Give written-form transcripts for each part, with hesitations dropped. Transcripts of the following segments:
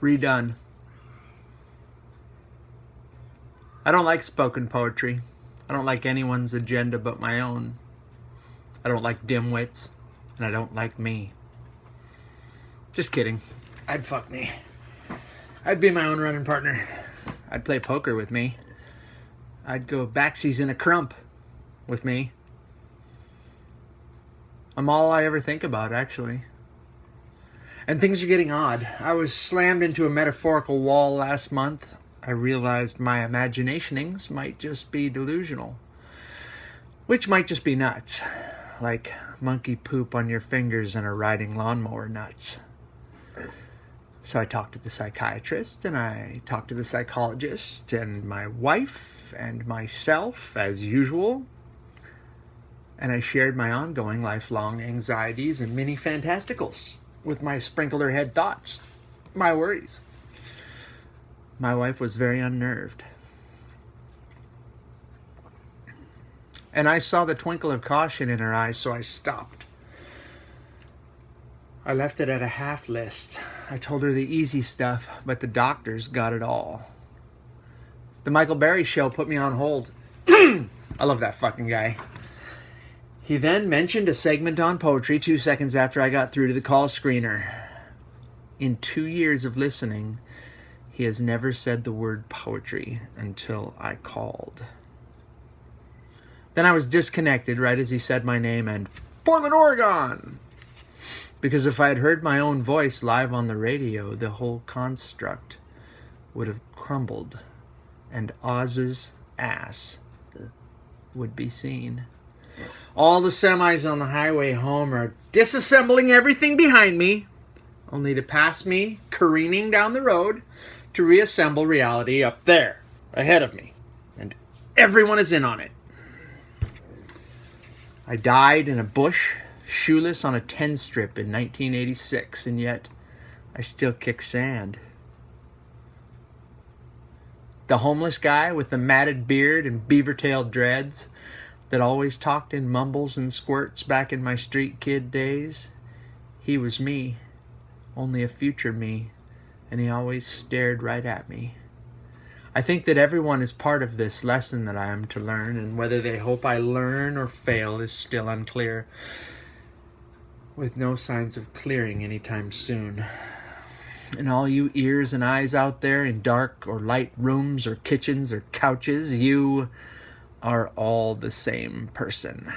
Redone. I don't like spoken poetry. I don't like anyone's agenda but my own. I don't like dimwits, and I don't like me. Just kidding. I'd fuck me. I'd be my own running partner. I'd play poker with me. I'd go backsies in a crump with me. I'm all I ever think about, actually. And things are getting odd. I was slammed into a metaphorical wall last month. I realized my imaginationings might just be delusional. Which might just be nuts. Like monkey poop on your fingers and a riding lawnmower nuts. So I talked to the psychiatrist, and I talked to the psychologist, and my wife, and myself, as usual. And I shared my ongoing lifelong anxieties and mini fantasticals with my sprinkler head thoughts, my worries. My wife was very unnerved. And I saw the twinkle of caution in her eyes, so I stopped. I left it at a half list. I told her the easy stuff, but the doctors got it all. The Michael Berry Show put me on hold. I love that fucking guy. He then mentioned a segment on poetry 2 seconds after I got through to the call screener. In 2 years of listening, he has never said the word poetry until I called. Then I was disconnected right as he said my name and Portland, Oregon. Because if I had heard my own voice live on the radio, the whole construct would have crumbled and Oz's ass would be seen. All the semis on the highway home are disassembling everything behind me, only to pass me careening down the road to reassemble reality up there, ahead of me. And everyone is in on it. I died in a bush, shoeless on a 10-strip in 1986, and yet I still kick sand. The homeless guy with the matted beard and beaver-tailed dreads that always talked in mumbles and squirts back in my street kid days, he was me, only a future me, and he always stared right at me. I think that everyone is part of this lesson that I am to learn, and whether they hope I learn or fail is still unclear, with no signs of clearing anytime soon. And all you ears and eyes out there in dark or light rooms or kitchens or couches, you are all the same person,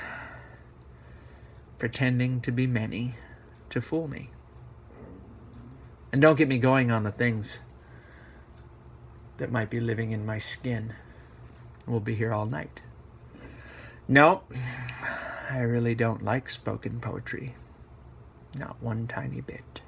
pretending to be many to fool me. And don't get me going on the things that might be living in my skin. We'll be here all night. No, I really don't like spoken poetry. Not one tiny bit.